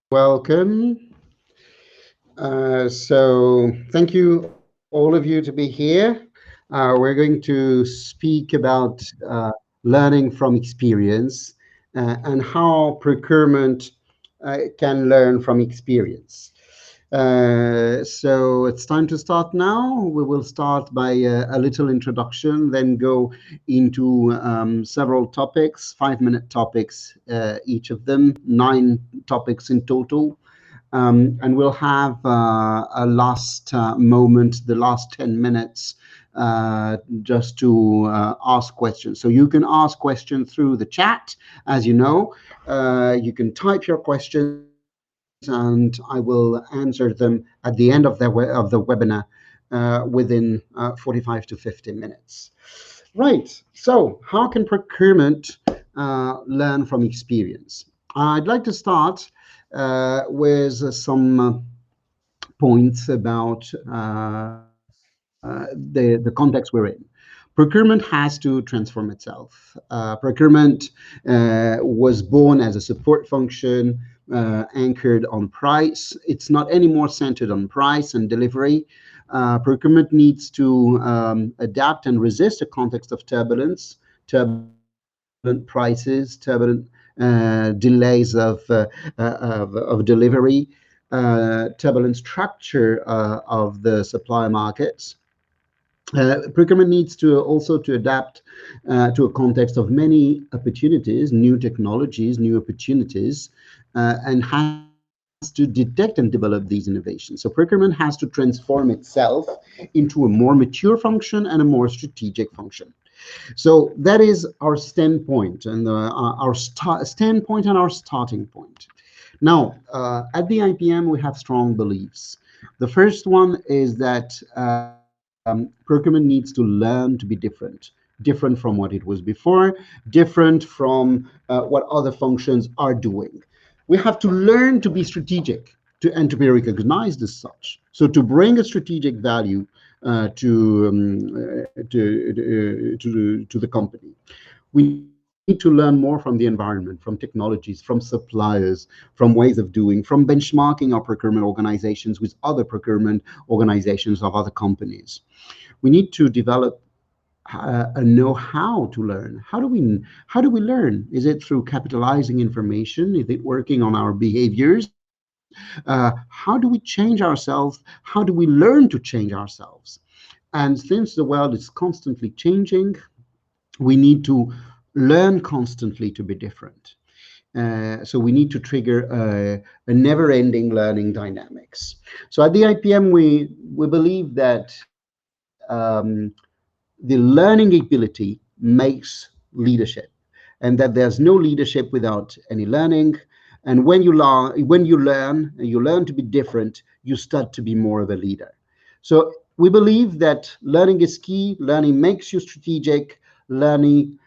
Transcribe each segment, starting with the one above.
Welcome. Thank you, all of you, to be here. We're going to speak about learning from experience and how procurement can learn from experience. So it's time to start now. We will start by a little introduction, then go into several topics, 5-minute topics, each of them, 9 topics in total. And we'll have a last moment, the last 10 minutes, just to ask questions. So you can ask questions through the chat, as you know. You can type your questions, and I will answer them at the end of the webinar within 45 to 50 minutes. Right. So how can procurement learn from experience? I'd like to start with some points about the context we're in. Procurement has to transform itself. Procurement was born as a support function anchored on price. It's not anymore centered on price and delivery. Procurement needs to adapt and resist a context of turbulent prices, delays of delivery, turbulent structure of the supply markets. Procurement needs to also to adapt to a context of many opportunities, new technologies, new opportunities, and has to detect and develop these innovations. So procurement has to transform itself into a more mature function and a more strategic function. So that is our standpoint and our standpoint and our starting point. Now, at the EIPM, we have strong beliefs. The first one is that procurement needs to learn to be different from what it was before, different from what other functions are doing. We have to learn to be strategic and to be recognized as such. So to bring a strategic value to the company, we need to learn more from the environment, from technologies, from suppliers, from ways of doing, from benchmarking our procurement organizations with other procurement organizations of other companies. We need to develop a know-how to learn. How do we learn? Is it through capitalizing information? Is it working on our behaviors? How do we change ourselves? How do we learn to change ourselves? And since the world is constantly changing, we need to learn constantly to be different. So we need to trigger a never-ending learning dynamics. So at the IPM, we believe that the learning ability makes leadership, and that there's no leadership without any learning. And when you learn to be different, you start to be more of a leader. So we believe that learning is key. Learning makes you strategic. Learning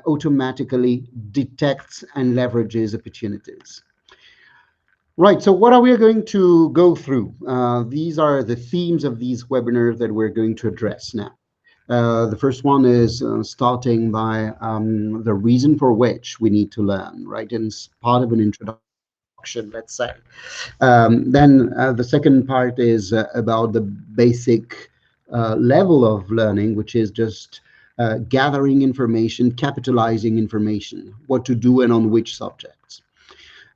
automatically detects and leverages opportunities. Right, so what are we going to go through? These are the themes of these webinars that we're going to address now. The first one is starting by the reason for which we need to learn, right? And it's part of an introduction, let's say. Then the second part is about the basic level of learning, which is just gathering information, capitalizing information, what to do and on which subjects.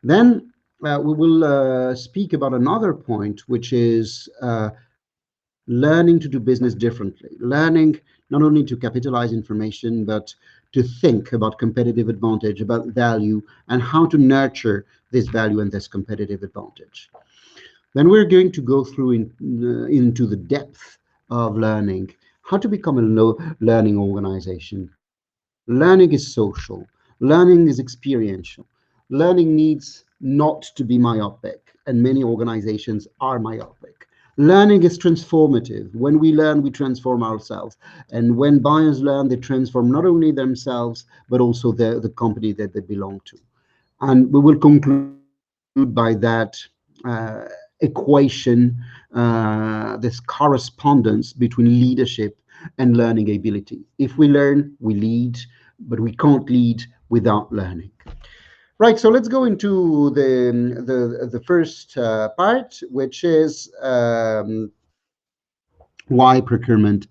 Then we will speak about another point, which is learning to do business differently. Learning not only to capitalize information, but to think about competitive advantage, about value, and how to nurture this value and this competitive advantage. Then we're going to go through into the depth of learning, how to become a learning organization. Learning is social. Learning is experiential. Learning needs not to be myopic, and many organizations are myopic. Learning is transformative. When we learn, we transform ourselves. And when buyers learn, they transform not only themselves, but also the company that they belong to. And we will conclude by that equation, this correspondence between leadership and learning ability. If we learn, we lead, but we can't lead without learning. Right, so let's go into the first part, which is why procurement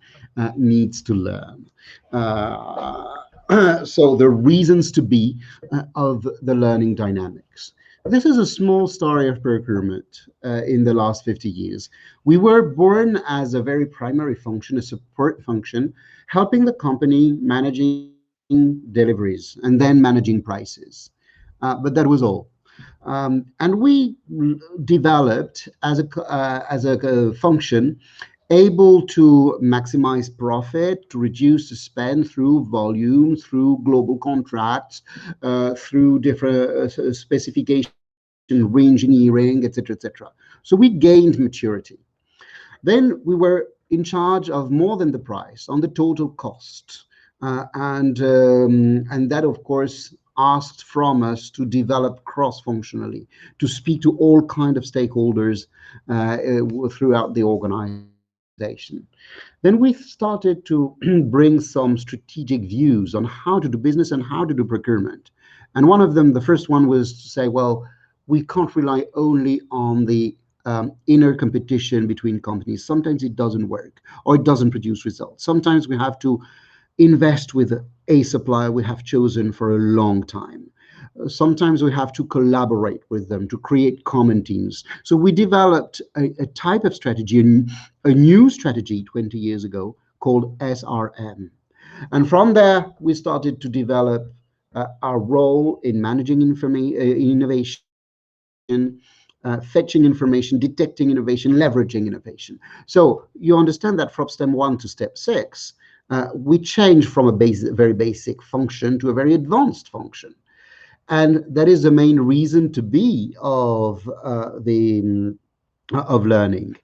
needs to learn. So the reasons to be of the learning dynamics. This is a small story of procurement in the last 50 years. We were born as a very primary function, a support function, helping the company managing deliveries and then managing prices. But that was all. And we developed as a function able to maximize profit, to reduce the spend through volume, through global contracts, through different specification, re-engineering, etc., etc. So we gained maturity. Then we were in charge of more than the price, on the total cost, and that of course asked from us to develop cross-functionally, to speak to all kind of stakeholders throughout the organization. Then we started to bring some strategic views on how to do business and how to do procurement. And one of them, the first one, was to say, well, we can't rely only on the inner competition between companies. Sometimes it doesn't work or it doesn't produce results. Sometimes we have to invest with a supplier we have chosen for a long time. Sometimes we have to collaborate with them to create common teams. So we developed a type of strategy, a new strategy 20 years ago called SRM. And from there, we started to develop our role in managing innovation, fetching information, detecting innovation, leveraging innovation. So you understand that from step one to step six, we changed from a very basic function to a very advanced function. And that is the main reason to be of learning.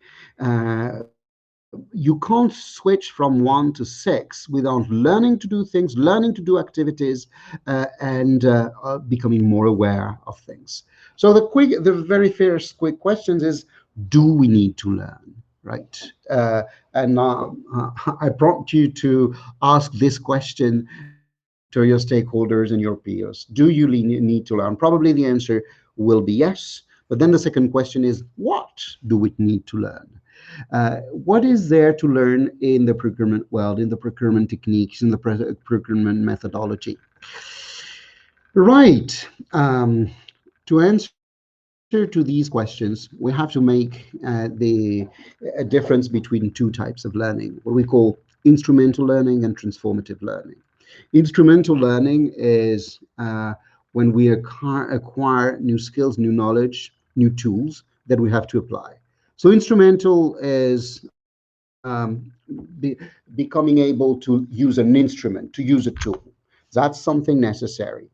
You can't switch from one to six without learning to do things, learning to do activities, and becoming more aware of things. So the very first quick questions is: do we need to learn? Right, and I prompt you to ask this question to your stakeholders and your peers. Do you need to learn? Probably the answer will be yes. But then the second question is: what do we need to learn? What is there to learn in the procurement world, in the procurement techniques, in the procurement methodology? Right. To answer to these questions, we have to make a difference between two types of learning, what we call instrumental learning and transformative learning. Instrumental learning is when we acquire new skills, new knowledge, new tools that we have to apply. So instrumental is becoming able to use an instrument, to use a tool. That's something necessary,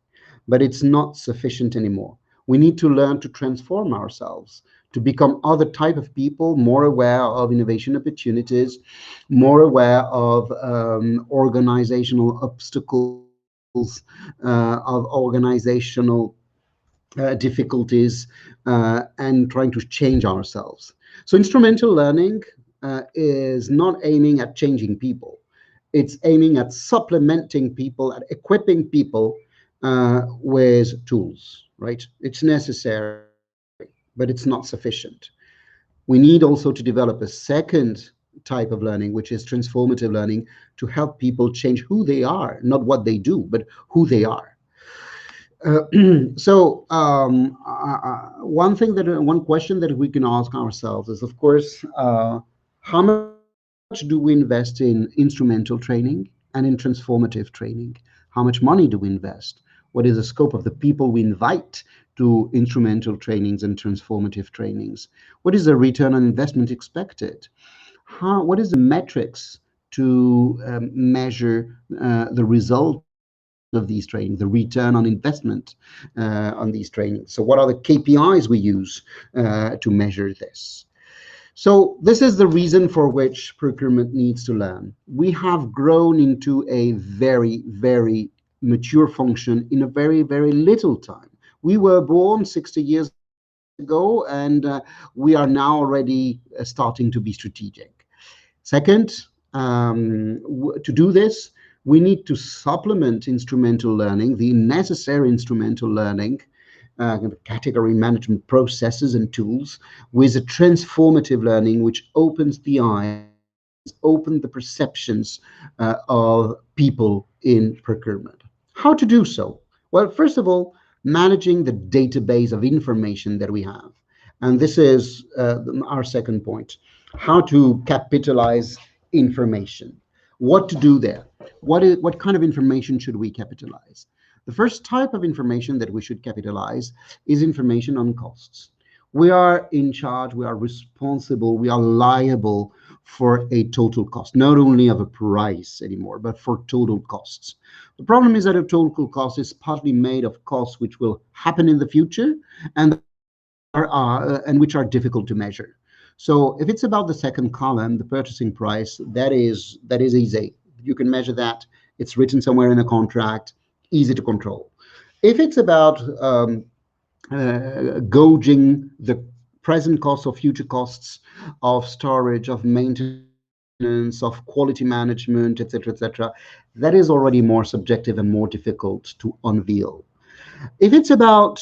but it's not sufficient anymore. We need to learn to transform ourselves, to become other type of people, more aware of innovation opportunities, more aware of organizational obstacles, of organizational difficulties, and trying to change ourselves. So instrumental learning is not aiming at changing people. It's aiming at supplementing people, at equipping people with tools, right? It's necessary, but it's not sufficient. We need also to develop a second type of learning, which is transformative learning, to help people change who they are, not what they do, but who they are. One question that we can ask ourselves is, of course, how much do we invest in instrumental training and in transformative training? How much money do we invest? What is the scope of the people we invite to instrumental trainings and transformative trainings? What is the return on investment expected? What is the metrics to measure the result of these trainings, the return on investment on these trainings? So what are the KPIs we use to measure this? So this is the reason for which procurement needs to learn. We have grown into a very, very mature function in a very, very little time. We were born 60 years ago, and we are now already starting to be strategic. Second, to do this, we need to supplement instrumental learning, the necessary instrumental learning, category management processes and tools, with a transformative learning which opens the eyes, open the perceptions of people in procurement. How to do so? Well, first of all, managing the database of information that we have. And this is our second point, how to capitalize information. What to do there? What kind of information should we capitalize? The first type of information that we should capitalize is information on costs. We are in charge, we are responsible, we are liable for a total cost, not only of a price anymore, but for total costs. The problem is that a total cost is partly made of costs which will happen in the future and and which are difficult to measure. So if it's about the second column, the purchasing price, that is easy. You can measure that. It's written somewhere in a contract, easy to control. If it's about gauging the present costs or future costs of storage, of maintenance, of quality management, etc., that is already more subjective and more difficult to unveil. If it's about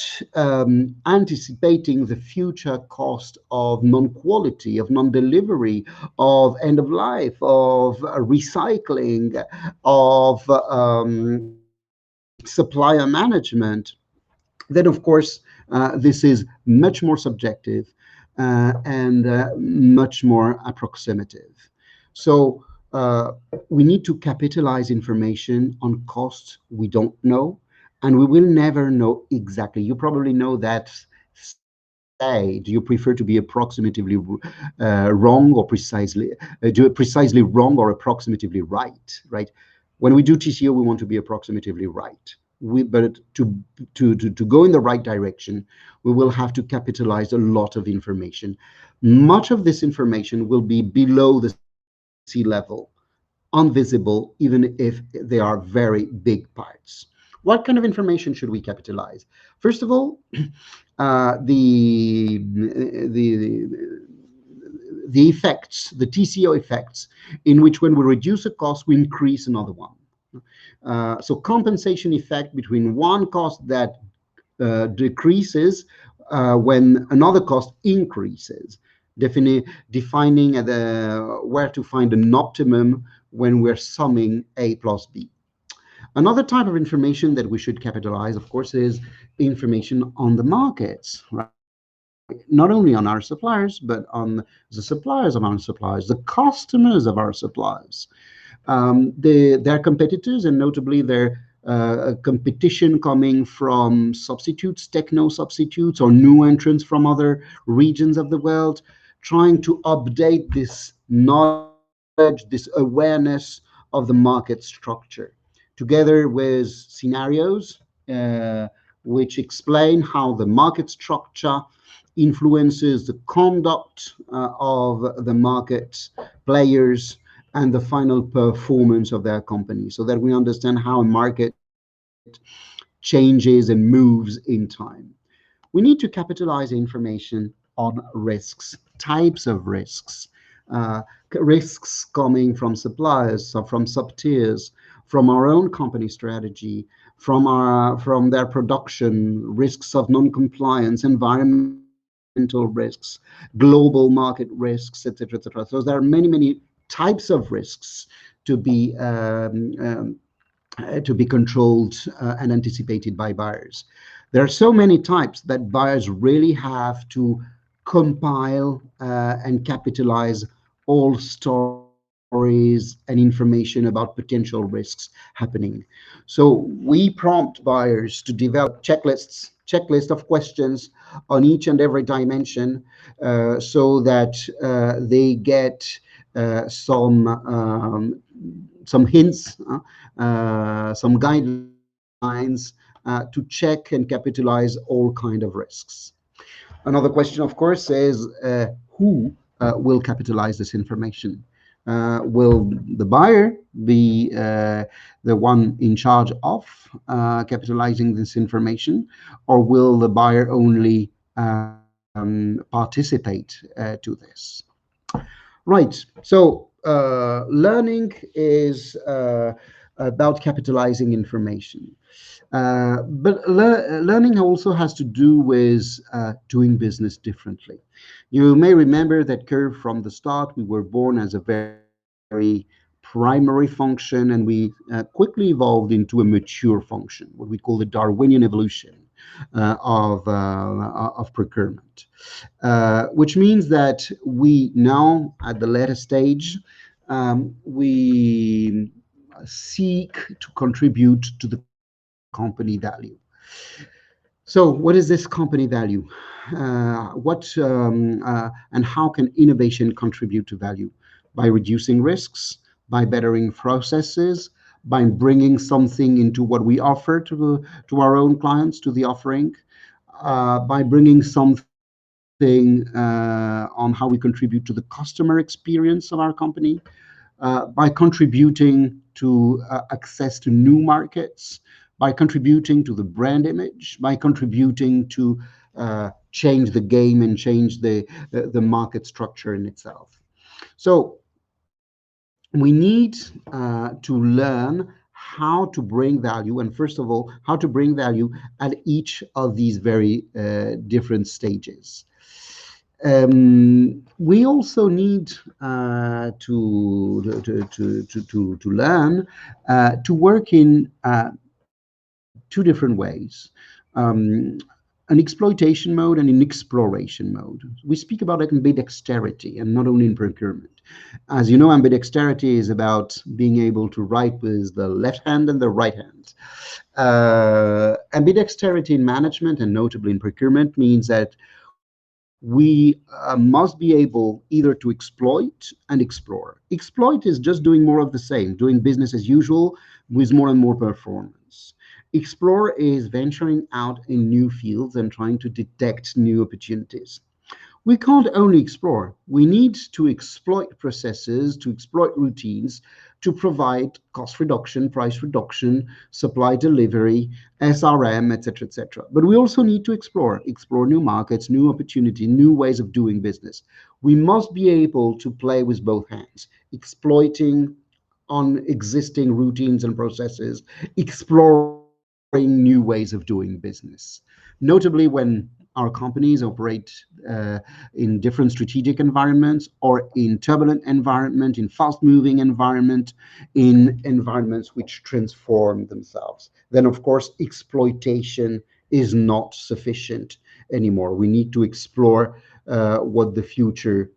anticipating the future cost of non-quality, of non-delivery, of end of life, of recycling, of supplier management, then of course this is much more subjective and much more approximative. So we need to capitalize information on costs we don't know, and we will never know exactly. You probably know that say, do you prefer to be approximatively wrong or precisely wrong or approximatively right? Right? When we do TCO, we want to be approximatively right. But to go in the right direction, we will have to capitalize a lot of information. Much of this information will be below the sea level, invisible, even if they are very big parts. What kind of information should we capitalize? First of all, the effects, the TCO effects, in which when we reduce a cost, we increase another one. So compensation effect between one cost that decreases when another cost increases, defining where to find an optimum when we're summing A plus B. Another type of information that we should capitalize, of course, is information on the markets, right? Not only on our suppliers, but on the suppliers of our suppliers, the customers of our suppliers, their competitors, and notably their competition coming from substitutes, techno substitutes, or new entrants from other regions of the world, trying to update this knowledge, this awareness of the market structure, together with scenarios which explain how the market structure influences the conduct of the market players and the final performance of their company, so that we understand how a market changes and moves in time. We need to capitalize information on risks, types of risks, risks coming from suppliers, so from sub-tiers, from our own company strategy, from their production, risks of non-compliance, environmental risks, global market risks, etc., etc. So there are many types of risks to be controlled and anticipated by buyers. There are so many types that buyers really have to compile and capitalize all stories and information about potential risks happening. So we prompt buyers to develop checklist of questions on each and every dimension, so that they get some hints, some guidelines to check and capitalize all kind of risks. Another question, of course, is who will capitalize this information? Will the buyer be the one in charge of capitalizing this information, or will the buyer only participate to this? Right. So learning is about capitalizing information. But learning also has to do with doing business differently. You may remember that curve from the start. We were born as a very primary function, and we quickly evolved into a mature function, what we call the Darwinian evolution of procurement, which means that we now, at the later stage, we seek to contribute to the company value. So, what is this company value? And how can innovation contribute to value? By reducing risks, by bettering processes, by bringing something into what we offer to our own clients, to the offering, by bringing something on how we contribute to the customer experience of our company, by contributing to access to new markets, by contributing to the brand image, by contributing to change the game and change the market structure in itself. So we need to learn how to bring value, and first of all, how to bring value at each of these very different stages. We also need to learn to work in two different ways. Um, an exploitation mode and an exploration mode. We speak about ambidexterity and not only in procurement. As you know, ambidexterity is about being able to write with the left hand and the right hand. Ambidexterity in management and notably in procurement means that we must be able either to exploit and explore. Exploit is just doing more of the same, doing business as usual with more and more performance. Explore is venturing out in new fields and trying to detect new opportunities. We can't only explore. We need to exploit processes, to exploit routines, to provide cost reduction, price reduction, supply delivery, SRM, etc., etc. But we also need to explore new markets, new opportunity, new ways of doing business. We must be able to play with both hands, exploiting on existing routines and processes, exploring new ways of doing business. Notably, when our companies operate uh, in different strategic environments or in turbulent environment, in fast-moving environment, in environments which transform themselves, then of course exploitation is not sufficient anymore. We need to explore what the future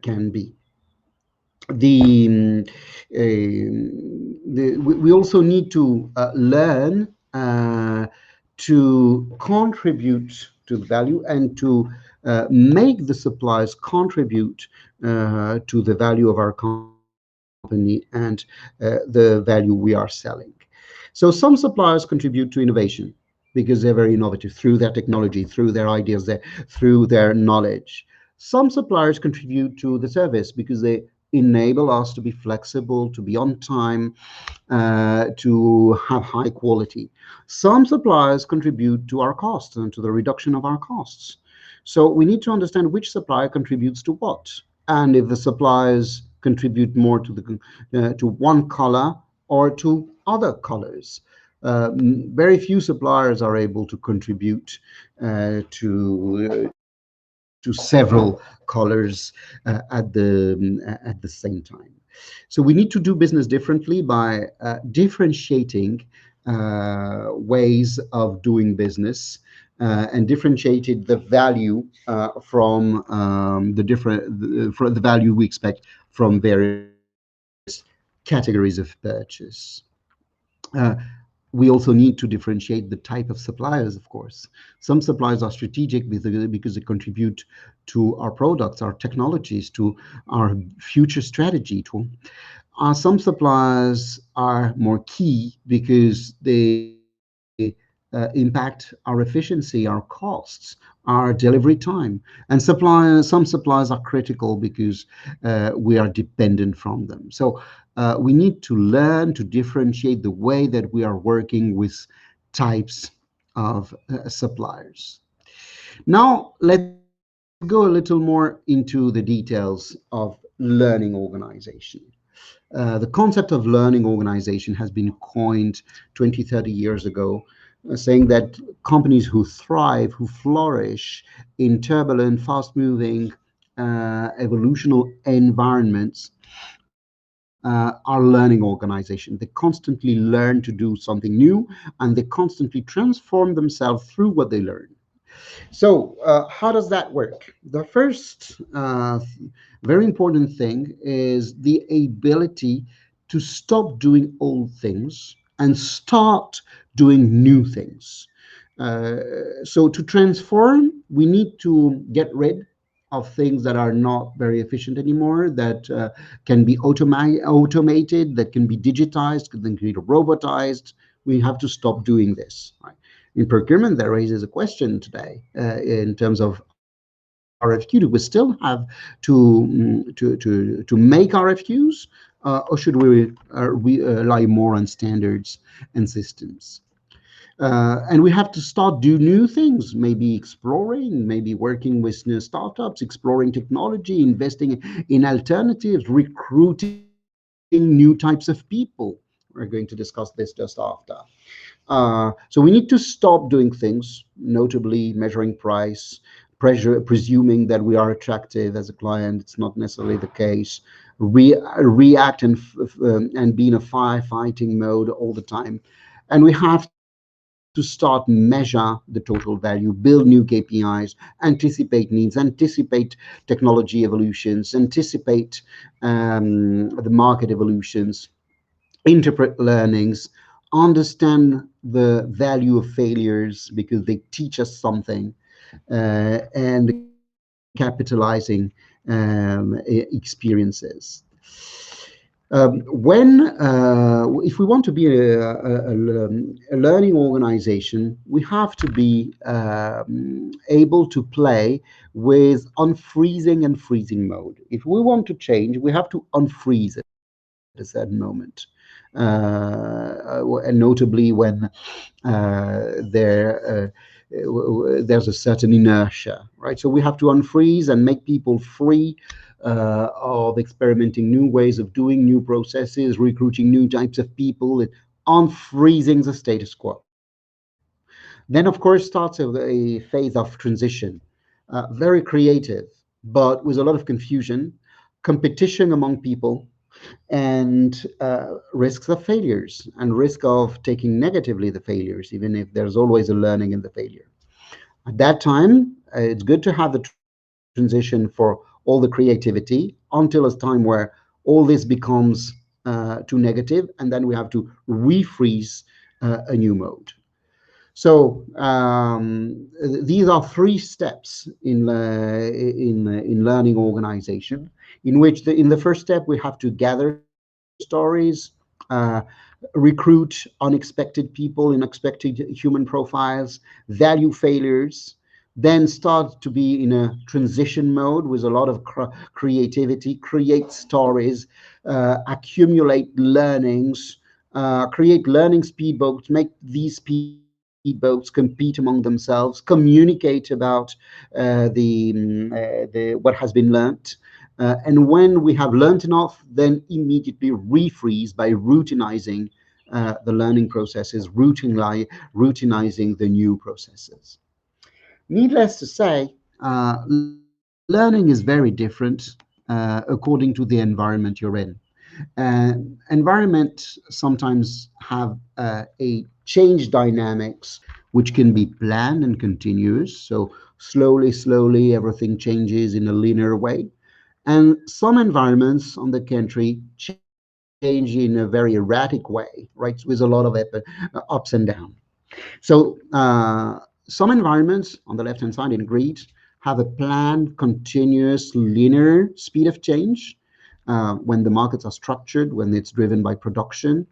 can be. The, we also need to learn to contribute to the value and to make the suppliers contribute to the value of our company and the value we are selling. So some suppliers contribute to innovation because they're very innovative through their technology, through their ideas, through their knowledge. Some suppliers contribute to the service because they enable us to be flexible, to be on time, to have high quality. Some suppliers contribute to our costs and to the reduction of our costs. So we need to understand which supplier contributes to what, and if the suppliers contribute more to the to one color or to other colors. Very few suppliers are able to contribute to several colors at the same time. So we need to do business differently by differentiating ways of doing business and differentiated the value from for the value we expect from various categories of purchase. Uh, we also need to differentiate the type of suppliers, of course. Some suppliers are strategic because they contribute to our products, our technologies, to our future strategy. Some suppliers are more key because they impact our efficiency, our costs, our delivery time. And some suppliers are critical because we are dependent from them. So we need to learn to differentiate the way that we are working with types of suppliers. Now, let's go a little more into the details of learning organization. The concept of learning organization has been coined 20, 30 years ago, saying that companies who thrive, who flourish in turbulent, fast moving, evolutional environments are learning organizations. They constantly learn to do something new, and they constantly transform themselves through what they learn. So, how does that work? The first very important thing is the ability to stop doing old things and start doing new things. Uh, so, to transform, we need to get rid of things that are not very efficient anymore, that can be automated, that can be digitized, that can be robotized. We have to stop doing this. Right? In procurement, that raises a question today in terms of RFQ. Do we still have to make RFQs, or should we rely more on standards and systems? And we have to start do new things, maybe exploring, maybe working with new startups, exploring technology, investing in alternatives, recruiting new types of people. We're going to discuss this just after. So we need to stop doing things, notably measuring price, pressure, presuming that we are attractive as a client. It's not necessarily the case. React and be in a firefighting mode all the time. And we have to start measure the total value, build new KPIs, anticipate needs, anticipate technology evolutions, anticipate the market evolutions, interpret learnings, understand the value of failures because they teach us something, and capitalizing experiences. If we want to be a learning organization, we have to be able to play with unfreezing and freezing mode. If we want to change, we have to unfreeze at a certain moment, and notably when there's a certain inertia, right? So we have to unfreeze and make people free of experimenting new ways of doing new processes, recruiting new types of people, unfreezing the status quo. Then, of course, starts a phase of transition, very creative, but with a lot of confusion, competition among people, and risks of failures and risk of taking negatively the failures, even if there's always a learning in the failure. At that time, it's good to have the transition for all the creativity until a time where all this becomes too negative, and then we have to refreeze a new mode. So these are three steps in learning organization, in which in the first step we have to gather stories, uh, recruit unexpected people, unexpected human profiles, value failures, then start to be in a transition mode with a lot of creativity, create stories, accumulate learnings, create learning speedboats, make these speedboats compete among themselves, communicate about what has been learnt. And when we have learnt enough, then immediately refreeze by routinizing the learning processes, routinizing the new processes. Needless to say, learning is very different according to the environment you're in. Environment sometimes have a change dynamics which can be planned and continuous. So slowly, everything changes in a linear way. And some environments on the country change in a very erratic way, right, with a lot of ups and downs. So some environments on the left-hand side in grid have a planned, continuous, linear speed of change when the markets are structured, when it's driven by production,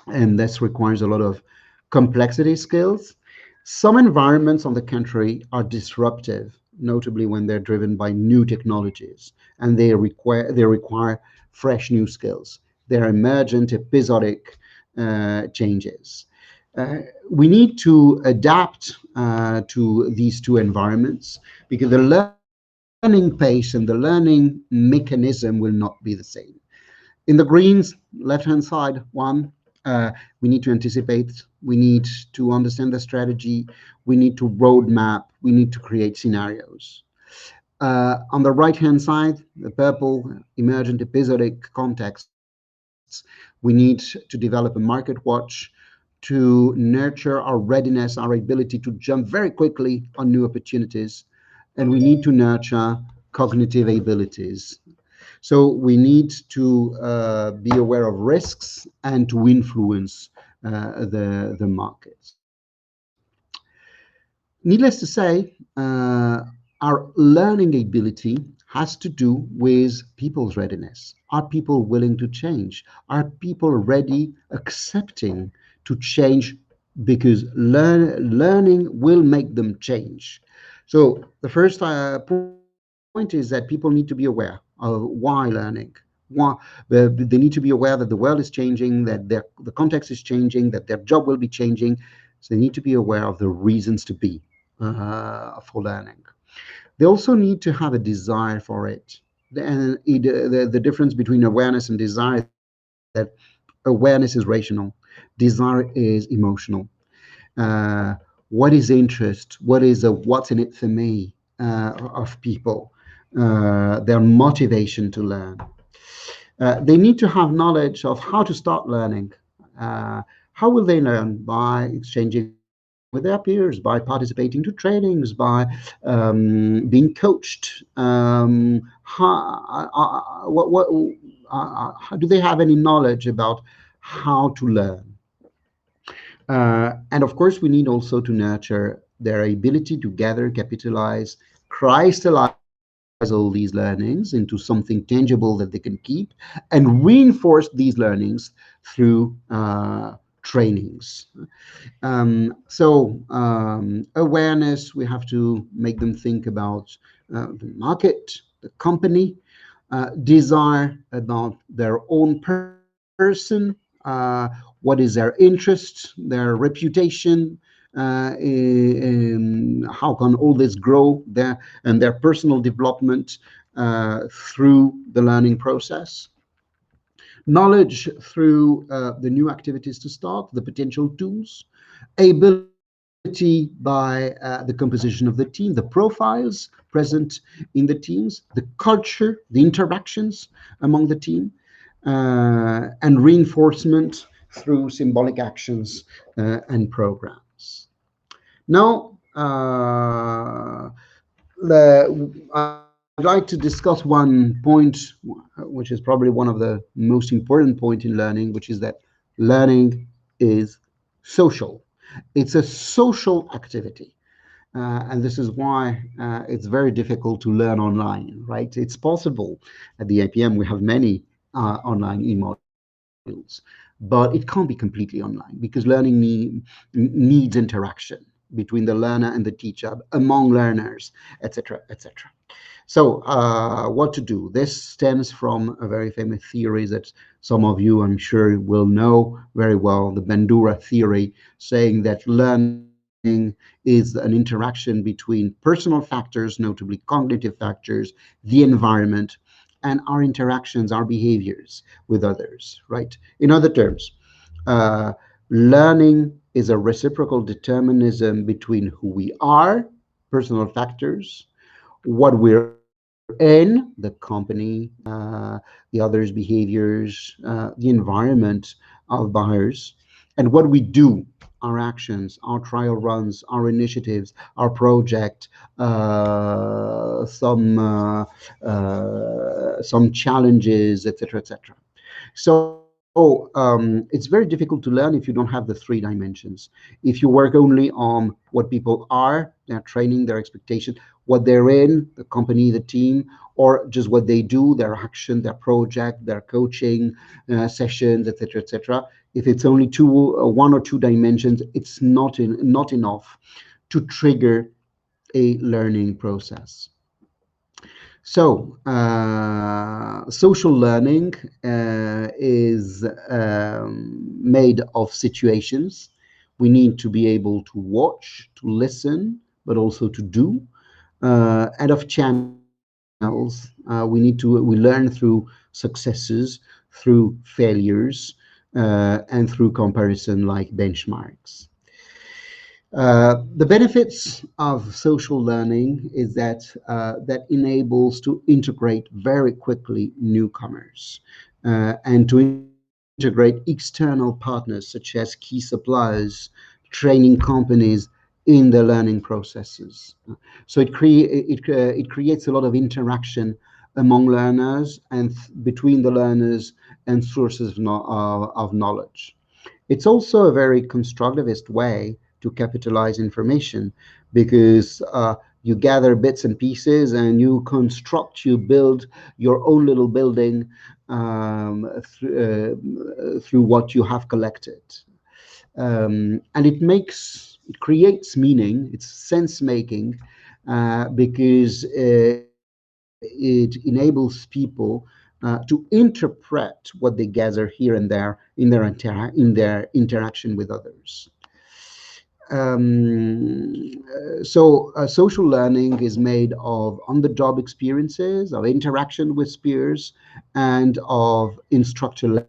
and this requires a lot of complexity skills. Some environments, on the contrary, are disruptive, notably when they're driven by new technologies, and they require fresh new skills. They're emergent, episodic changes. We need to adapt to these two environments because the learning pace and the learning mechanism will not be the same. In the greens, left-hand side one, we need to anticipate, we need to understand the strategy, we need to roadmap, we need to create scenarios. On the right-hand side, the purple, emergent episodic contexts, we need to develop a market watch to nurture our readiness, our ability to jump very quickly on new opportunities, and we need to nurture cognitive abilities. So we need to be aware of risks and to influence the markets. Needless to say, our learning ability has to do with people's readiness. Are people willing to change? Are people ready, accepting to change because learning will make them change? So the first point is that people need to be aware of why learning. Why, they need to be aware that the world is changing, that the context is changing, that their job will be changing. So they need to be aware of the reasons to be for learning. They also need to have a desire for it. And the difference between awareness and desire is that awareness is rational, desire is emotional. Uh, what is interest? What is a what's in it for me of people? Their motivation to learn. They need to have knowledge of how to start learning. Uh, how will they learn? By exchanging with their peers, by participating to trainings, by being coached. How do they have any knowledge about how to learn? And of course, we need also to nurture their ability to gather, capitalize, crystallize all these learnings into something tangible that they can keep, and reinforce these learnings through trainings. Awareness, we have to make them think about the market, the company, desire about their own person, what is their interest, their reputation, how can all this grow their and their personal development through the learning process. Knowledge through the new activities to start, the potential tools, ability by the composition of the team, the profiles present in the teams, the culture, the interactions among the team, and reinforcement through symbolic actions and programs. Now, I'd like to discuss one point, which is probably one of the most important point in learning, which is that learning is social. It's a social activity. And this is why it's very difficult to learn online, right? It's possible. At the EIPM, we have many online e-modules, but it can't be completely online because needs interaction between the learner and the teacher, among learners, etc., etc. So, what to do? This stems from a very famous theory that some of you, I'm sure, will know very well, the Bandura theory, saying that learning is an interaction between personal factors, notably cognitive factors, the environment, and our interactions, our behaviors with others, right? In other terms, uh, learning is a reciprocal determinism between who we are, personal factors, what we're in, the company, the others' behaviors, the environment of buyers, and what we do, our actions, our trial runs, our initiatives, our project, some challenges, etc., etc. So it's very difficult to learn if you don't have the three dimensions. If you work only on what people are, their training, their expectation, what they're in, the company, the team, or just what they do, their action, their project, their coaching sessions, etc., etc. If it's only one or two dimensions, it's not enough to trigger a learning process. So, social learning is made of situations. We need to be able to watch, to listen, but also to do, and of channels. We learn through successes, through failures, and through comparison like benchmarks. The benefits of social learning is that enables to integrate very quickly newcomers, and to integrate external partners such as key suppliers, training companies in the learning processes. So it creates a lot of interaction among learners and between the learners and sources of knowledge. It's also a very constructivist way to capitalize information because you gather bits and pieces and you build your own little building through what you have collected. And it creates meaning, it's sense making, because it enables people to interpret what they gather here and there in their interaction with others. Social learning is made of on-the-job experiences, of interaction with peers, and of instructor-led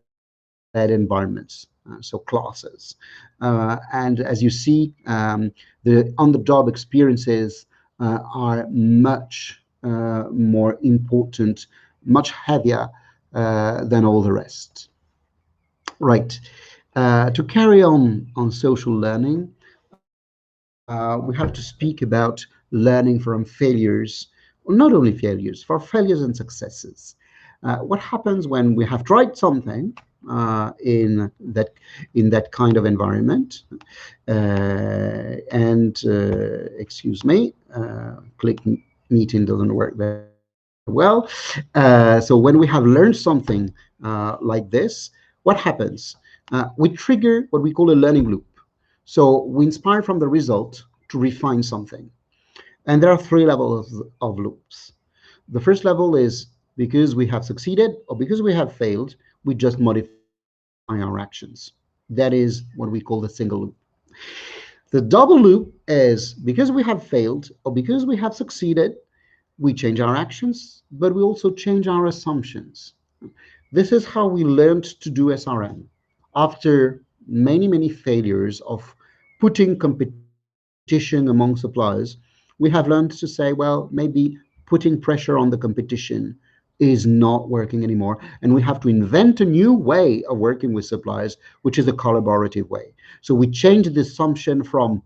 environments, so classes. And as you see, the on-the-job experiences are much more important, much heavier than all the rest. Right. To carry on social learning, we have to speak about learning from failures, well, not only failures, for failures and successes. What happens when we have tried something in that kind of environment? And excuse me, click meeting doesn't work very well. So when we have learned something like this, what happens? We trigger what we call a learning loop. So we inspire from the result to refine something. And there are three levels of loops. The first level is because we have succeeded or because we have failed, we just modify our actions. That is what we call the single loop. The double loop is because we have failed or because we have succeeded, we change our actions, but we also change our assumptions. This is how we learned to do SRM. After many failures of putting competition among suppliers, we have learned to say, well, maybe putting pressure on the competition is not working anymore. And we have to invent a new way of working with suppliers, which is a collaborative way. So we change the assumption from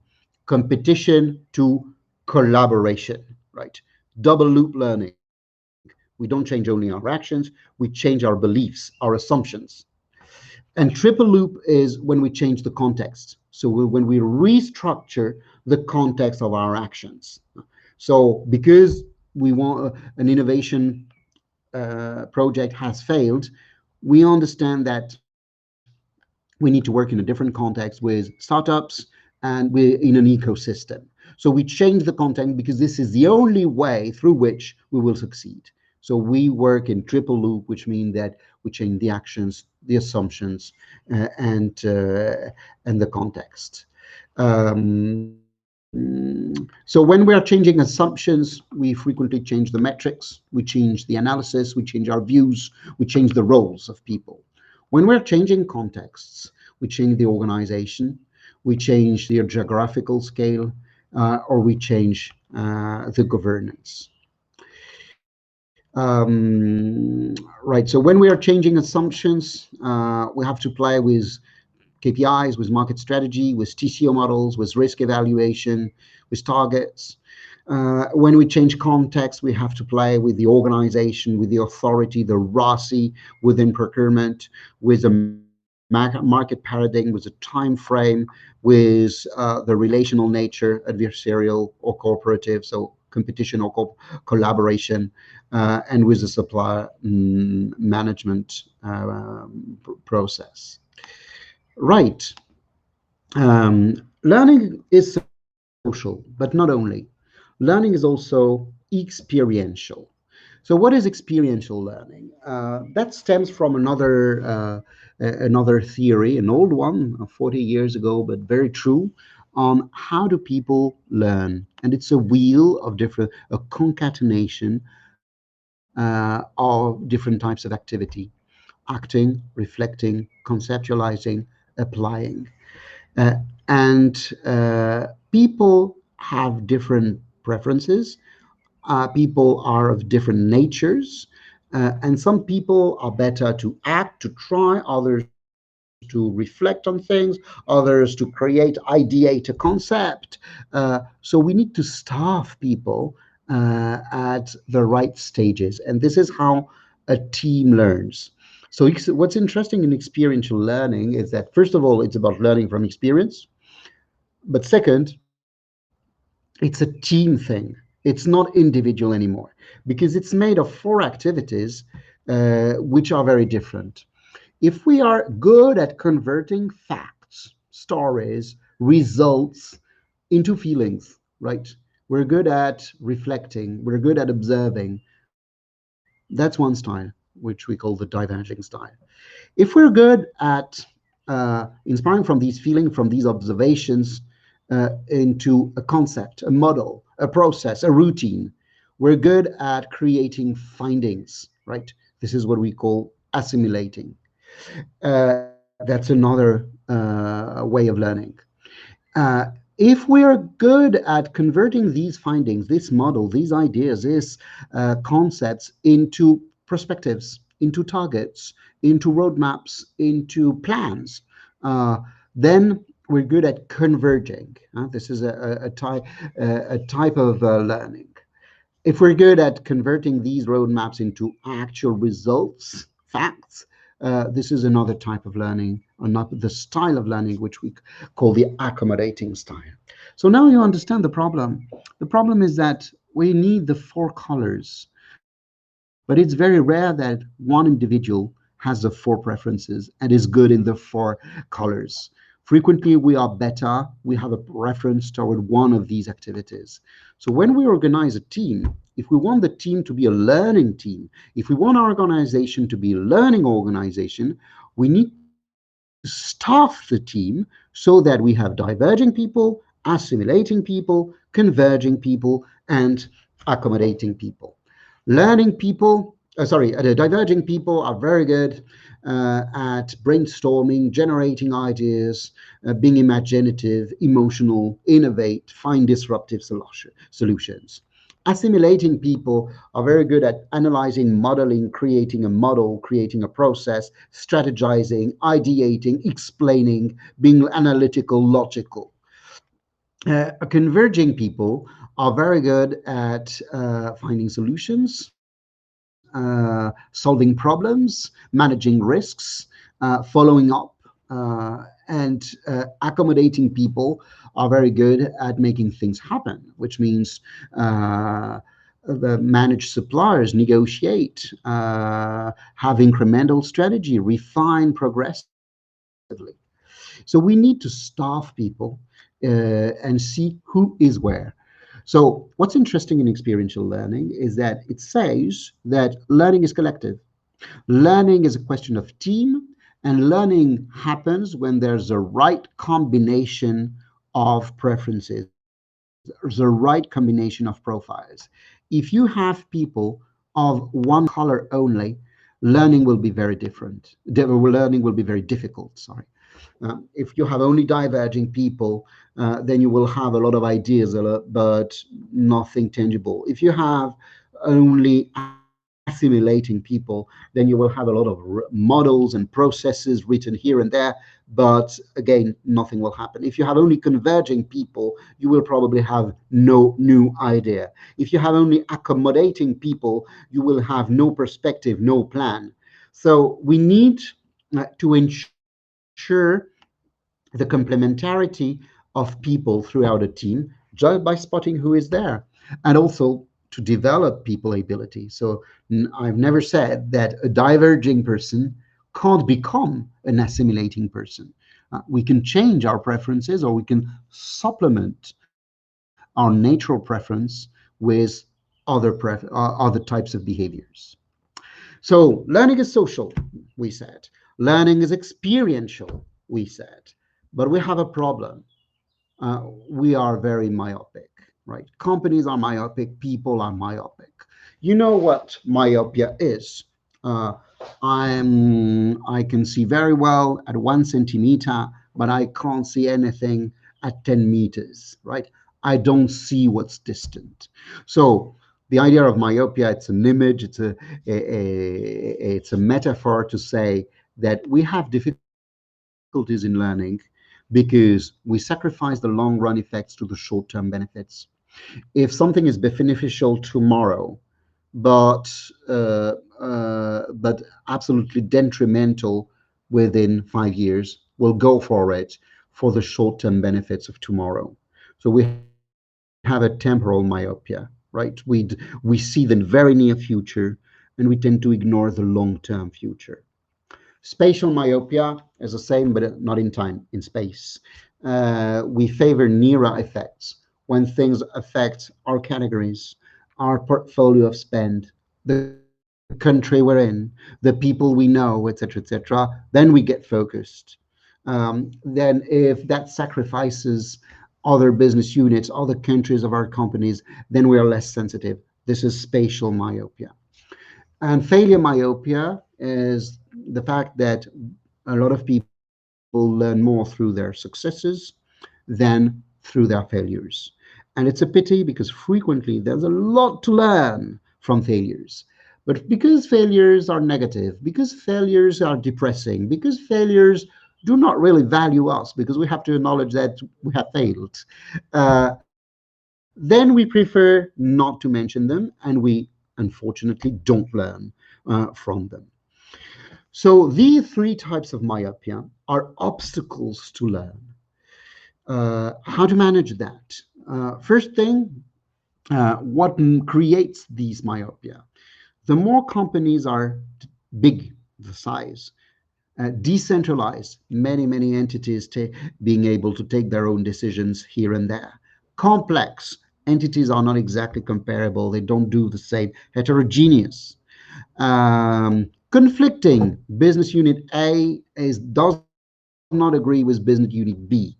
competition to collaboration, right? Double loop learning. We don't change only our actions, we change our beliefs, our assumptions. And triple loop is when we change the context. So when we restructure the context of our actions. So because we want an innovation project has failed, we understand that we need to work in a different context with startups and we're in an ecosystem. So we change the content because this is the only way through which we will succeed. So we work in triple loop, which means that we change the actions, the assumptions, and the context. So when we are changing assumptions, we frequently change the metrics, we change the analysis, we change our views, we change the roles of people. When we're changing contexts, we change the organization, we change the geographical scale, or we change the governance. Right, so when we are changing assumptions, we have to play with KPIs, with market strategy, with TCO models, with risk evaluation, with targets. When we change context, we have to play with the organization, with the authority, the ROSI within procurement, with the market paradigm, with the time frame, with the relational nature, adversarial or cooperative, so competition or collaboration, and with the supplier management process. Right. Learning is social, but not only. Learning is also experiential. So what is experiential learning? That stems from another theory, an old one, 40 years ago, but very true, on how do people learn. And it's a wheel of a concatenation of different types of activity. acting, reflecting, conceptualizing, applying. Uh, and people have different preferences. People are of different natures. And some people are better to act, to try, others to reflect on things, others to create, ideate a concept. So we need to staff people at the right stages. And this is how a team learns. So what's interesting in experiential learning is that, first of all, it's about learning from experience. But second, it's a team thing. It's not individual anymore because it's made of four activities which are very different. If we are good at converting facts, stories, results into feelings, right? We're good at reflecting, we're good at observing. That's one style, which we call the diverging style. If we're good at inspiring from these feelings, from these observations into a concept, a model, a process, a routine, we're good at creating findings, right? This is what we call assimilating. That's another way of learning. Uh, if we are good at converting these findings, this model, these ideas, these concepts into perspectives, into targets, into roadmaps, into plans, uh, then we're good at converging. This is a type of learning. If we're good at converting these roadmaps into actual results, facts, this is another type of learning, or not the style of learning, which we call the accommodating style. So now you understand the problem. The problem is that we need the four colors, but it's very rare that one individual has the four preferences and is good in the four colors. Frequently, we are better, we have a preference toward one of these activities. So when we organize a team, if we want the team to be a learning team, if we want our organization to be a learning organization, we need to staff the team so that we have diverging people, assimilating people, converging people, and accommodating people. Learning people, the diverging people are very good at brainstorming, generating ideas, being imaginative, emotional, innovate, find disruptive solutions. Assimilating people are very good at analyzing, modeling, creating a model, creating a process, strategizing, ideating, explaining, being analytical, logical. Converging people are very good at finding solutions, solving problems, managing risks, following up, and accommodating people are very good at making things happen, which means manage suppliers, negotiate, have incremental strategy, refine progressively. So we need to staff people and see who is where. So what's interesting in experiential learning is that it says that learning is collective. Learning is a question of team, and learning happens when there's a right combination of preferences, the right combination of profiles. If you have people of one color only, learning will be very different. Learning will be very difficult. Sorry. If you have only diverging people, then you will have a lot of ideas, but nothing tangible. If you have only assimilating people, then you will have a lot of models and processes written here and there, but again, nothing will happen. If you have only converging people, you will probably have no new idea. If you have only accommodating people, you will have no perspective, no plan. So we need to ensure the complementarity of people throughout a team just by spotting who is there, and also to develop people ability. So I've never said that a diverging person can't become an assimilating person. We can change our preferences, or we can supplement our natural preference with other types of behaviors. So learning is social, we said. Learning is experiential, we said. But we have a problem. We are very myopic, right? Companies are myopic, people are myopic. You know what myopia is? Uh, I can see very well at 1 centimeter, but I can't see anything at 10 meters, right? I don't see what's distant. So the idea of myopia, it's an image, it's a metaphor to say that we have difficulties in learning because we sacrifice the long run effects to the short term benefits. If something is beneficial tomorrow, but but absolutely detrimental within 5 years, we'll go for it for the short-term benefits of tomorrow. So we have a temporal myopia, right? We see the very near future, and we tend to ignore the long-term future. Spatial myopia is the same, but not in time, in space. We favor nearer effects when things affect our categories, our portfolio of spend, the country we're in, the people we know, etc., etc. Then we get focused. Then, if that sacrifices other business units, other countries of our companies, then we are less sensitive. This is spatial myopia. And failure myopia is the fact that a lot of people learn more through their successes than through their failures. And it's a pity because frequently there's a lot to learn from failures. But because failures are negative, because failures are depressing, because failures do not really value us, because we have to acknowledge that we have failed, then we prefer not to mention them, and we unfortunately don't learn from them. So these three types of myopia are obstacles to learn. How to manage that? First thing, what creates these myopia? The more companies are big, the size, decentralized, many entities being able to take their own decisions here and there. Complex entities are not exactly comparable, they don't do the same. Heterogeneous, conflicting. Business unit A does not agree with business unit B.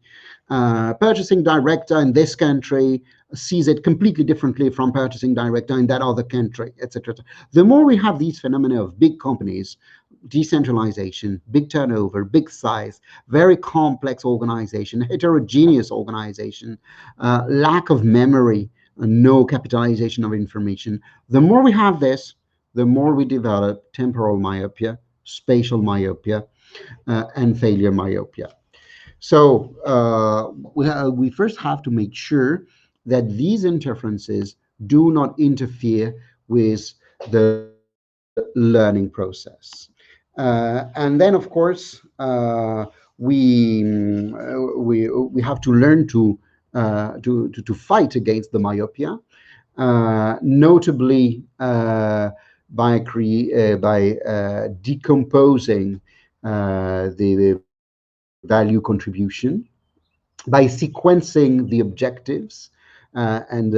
Purchasing director in this country sees it completely differently from purchasing director in that other country, etc. The more we have these phenomena of big companies, decentralization, big turnover, big size, very complex organization, heterogeneous organization, lack of memory, no capitalization of information. The more we have this, the more we develop temporal myopia, spatial myopia, and failure myopia. So we first have to make sure that these interferences do not interfere with the learning process. And then, of course, we have to learn to fight against the myopia, notably by decomposing the value contribution, by sequencing the objectives, and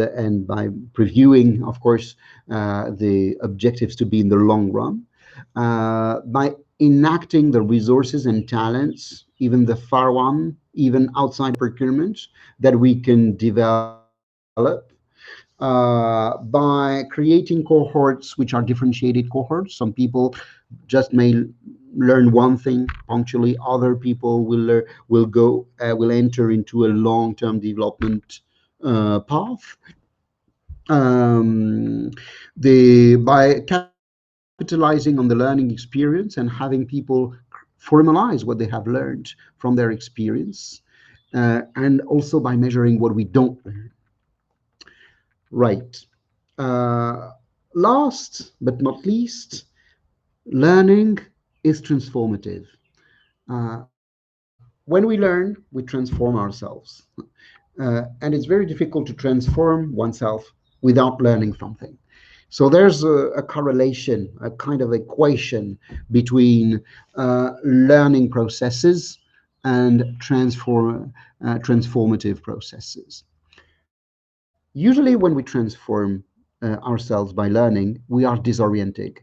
by previewing, of course, the objectives to be in the long run, by enacting the resources and talents, even the far one, even outside procurement, that we can develop, by creating cohorts which are differentiated cohorts. Some people just may learn one thing punctually. Other people will enter into a long-term development path. Um, by capitalizing on the learning experience and having people formalize what they have learned from their experience, and also by measuring what we don't learn. Right. Uh, Last but not least, learning is transformative. When we learn, we transform ourselves. And it's very difficult to transform oneself without learning something. So there's a correlation, a kind of equation between learning processes and transformative processes. Usually, when we transform ourselves by learning, we are disoriented.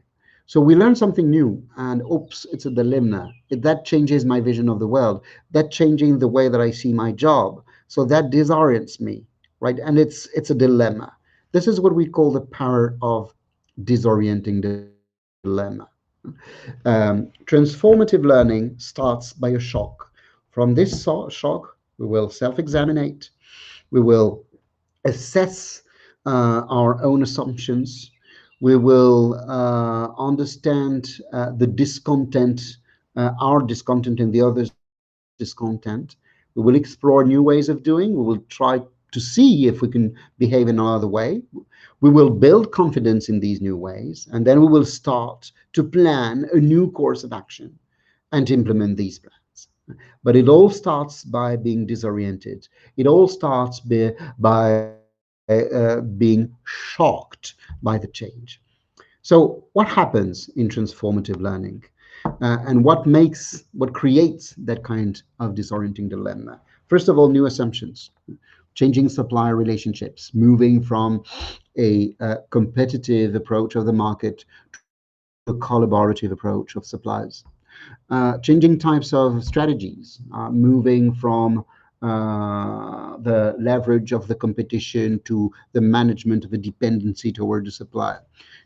So we learn something new, and oops, it's a dilemma. That changes my vision of the world. That changing the way that I see my job. So that disorients me, right? And it's a dilemma. This is what we call the power of disorienting dilemma. Okay. Transformative learning starts by a shock. From this shock, we will self-examinate, we will assess our own assumptions, we will understand the discontent, our discontent and the others' discontent. We will explore new ways of doing. We will try to see if we can behave in another way. We will build confidence in these new ways, and then we will start to plan a new course of action and implement these plans. But it all starts by being disoriented. It all starts by being shocked by the change. So, what happens in transformative learning, and what creates that kind of disorienting dilemma? First of all, new assumptions, changing supplier relationships, moving from a competitive approach of the market to a collaborative approach of suppliers. Changing types of strategies, moving from the leverage of the competition to the management of a dependency toward the supplier.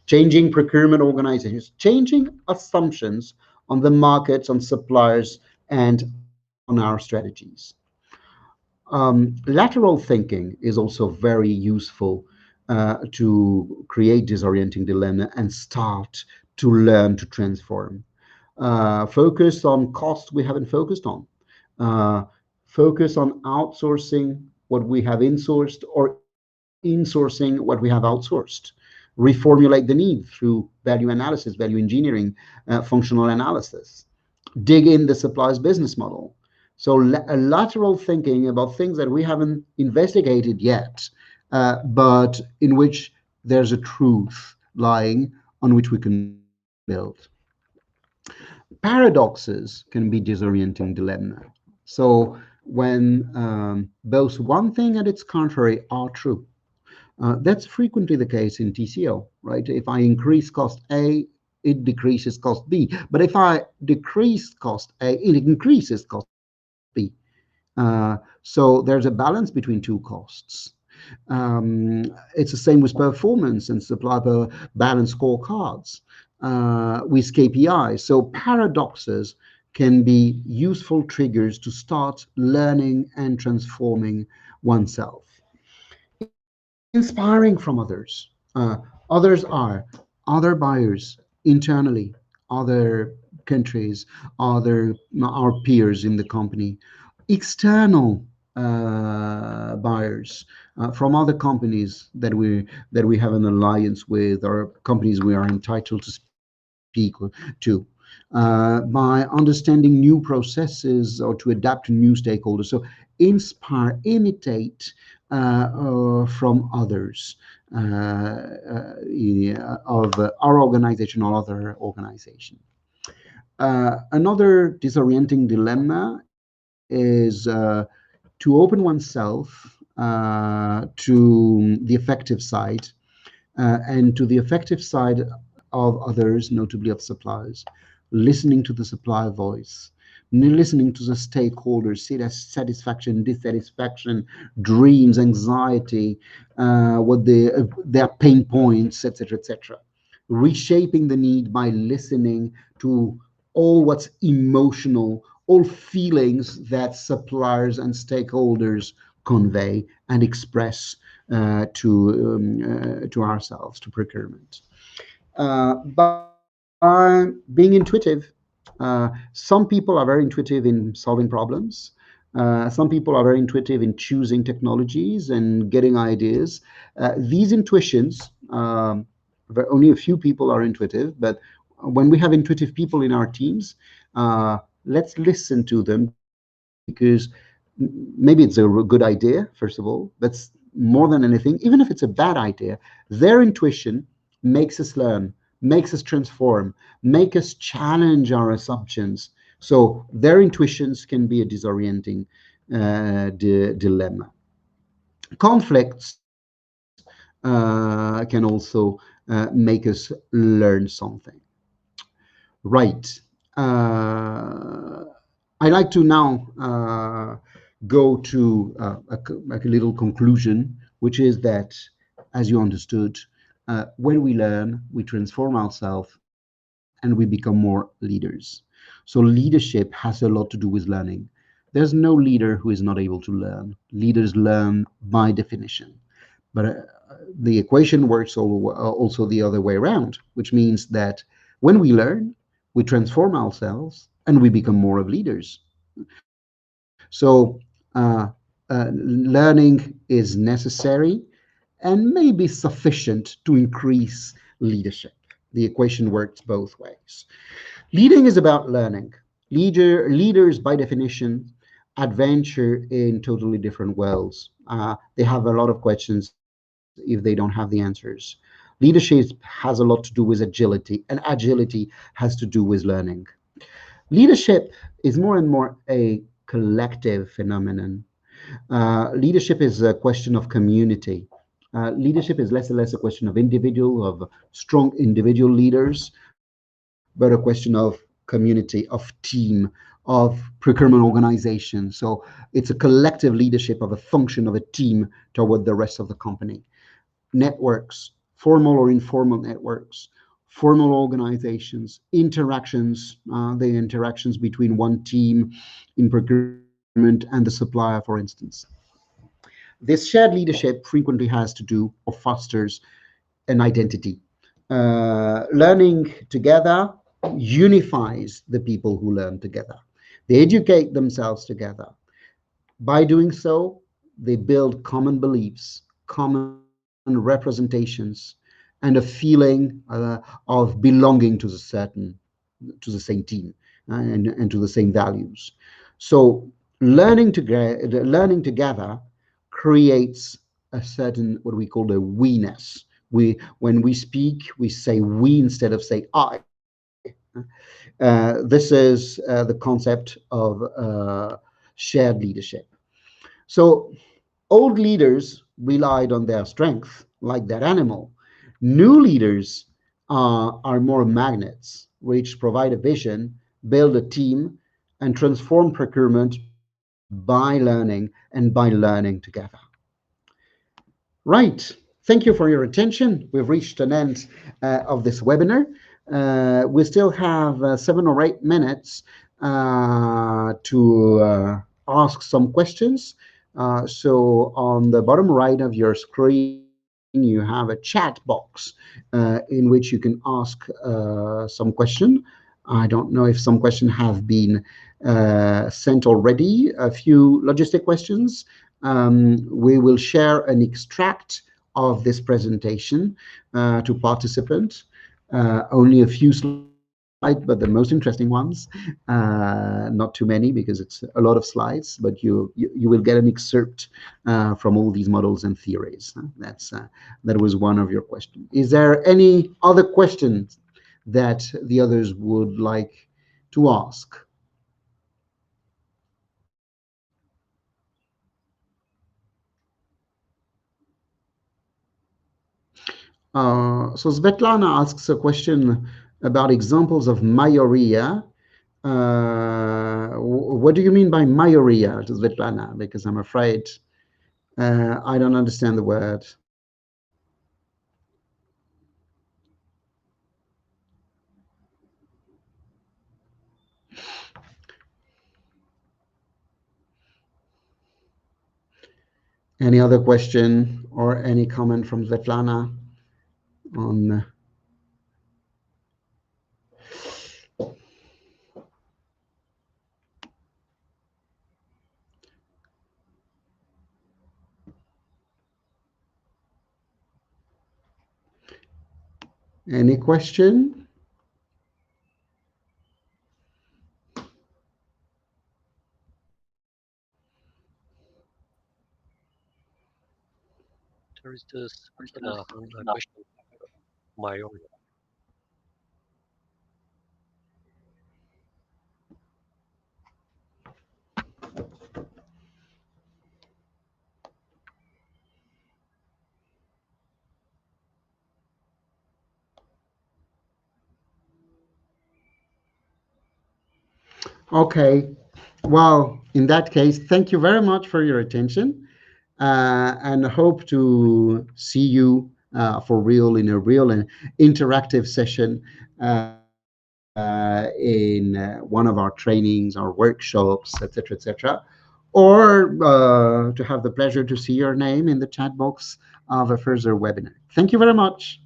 Changing procurement organizations, changing assumptions on the markets, on suppliers, and on our strategies. Lateral thinking is also very useful to create disorienting dilemma and start to learn to transform. Focus on costs we haven't focused on. Uh, Focus on outsourcing what we have insourced or insourcing what we have outsourced. Reformulate the need through value analysis, value engineering, functional analysis. Dig in the supplier's business model. So a lateral thinking about things that we haven't investigated yet, but in which there's a truth lying on which we can build. Paradoxes can be disorienting dilemma. So when both one thing and its contrary are true, that's frequently the case in TCO, right? If I increase cost A, it decreases cost B. But if I decrease cost A, it increases cost B. So there's a balance between two costs. It's the same with performance and supply balance scorecards with KPIs. So paradoxes can be useful triggers to start learning and transforming oneself. Inspiring from others. Others are other buyers internally, other countries, other our peers in the company, external buyers from other companies that we have an alliance with, or companies we are entitled to speak to, by understanding new processes or to adapt to new stakeholders. So inspire, imitate from others of our organization or other organization. Another disorienting dilemma is to open oneself to the affective side and to the affective side of others, notably of suppliers, listening to the supplier voice, listening to the stakeholders, satisfaction, dissatisfaction, dreams, anxiety, what their pain points, etc., etc. Reshaping the need by listening to all what's emotional, all feelings that suppliers and stakeholders convey and express to ourselves, to procurement. By being intuitive, some people are very intuitive in solving problems. Some people are very intuitive in choosing technologies and getting ideas. These intuitions, only a few people are intuitive, but when we have intuitive people in our teams, let's listen to them, because maybe it's a good idea, first of all. That's more than anything, even if it's a bad idea, their intuition makes us learn, makes us transform, make us challenge our assumptions. So their intuitions can be a disorienting dilemma. Conflicts can also make us learn something. Right. I like to now go to a little conclusion, which is that, as you understood, when we learn, we transform ourselves, and and we become more leaders. So leadership has a lot to do with learning. There's no leader who is not able to learn. Leaders learn by definition. But the equation works also the other way around, which means that when we learn, we transform ourselves and we become more of leaders. So learning is necessary and may be sufficient to increase leadership. The equation works both ways. Leading is about learning. Leaders, by definition, adventure in totally different worlds. They have a lot of questions if they don't have the answers. Leadership has a lot to do with agility, and agility has to do with learning. Leadership is more and more a collective phenomenon. Leadership is a question of community. Leadership is less and less a question of strong individual leaders, but a question of community, of team, of procurement organization. So it's a collective leadership of a function of a team toward the rest of the company. Networks, formal or informal networks, formal organizations, interactions, the interactions between one team in procurement and the supplier, for instance. This shared leadership frequently has to do or fosters an identity. Learning together unifies the people who learn together. They educate themselves together. By doing so, they build common beliefs, common representations, and a feeling of belonging to the same team and to the same values. So learning together creates a certain what we call the we-ness. When we speak, we say we instead of say I. This is the concept of shared leadership. So old leaders relied on their strength, like that animal. New leaders are more magnets, which provide a vision, build a team, and transform procurement by learning and by learning together. Right. Thank you for your attention. We've reached an end of this webinar. We still have 7 or 8 minutes to ask some questions. So on the bottom right of your screen, you have a chat box in which you can ask some question. I don't know if some questions have been sent already, a few logistic questions. We will share an extract of this presentation to participants. Only a few slides, but the most interesting ones. Not too many because it's a lot of slides, but you will get an excerpt from all these models and theories. That was one of your questions. Is there any other questions that the others would like to ask? So Svetlana asks a question about examples of myopia. What do you mean by myopia, Svetlana? Because I'm afraid I don't understand the word. Any other question or any comment from Svetlana on? Any question? There is this question, my own. Okay. Well, in that case, thank you very much for your attention, and hope to see you for real in a real and interactive session in one of our trainings, our workshops, etc., etc., or to have the pleasure to see your name in the chat box of a further webinar. Thank you very much.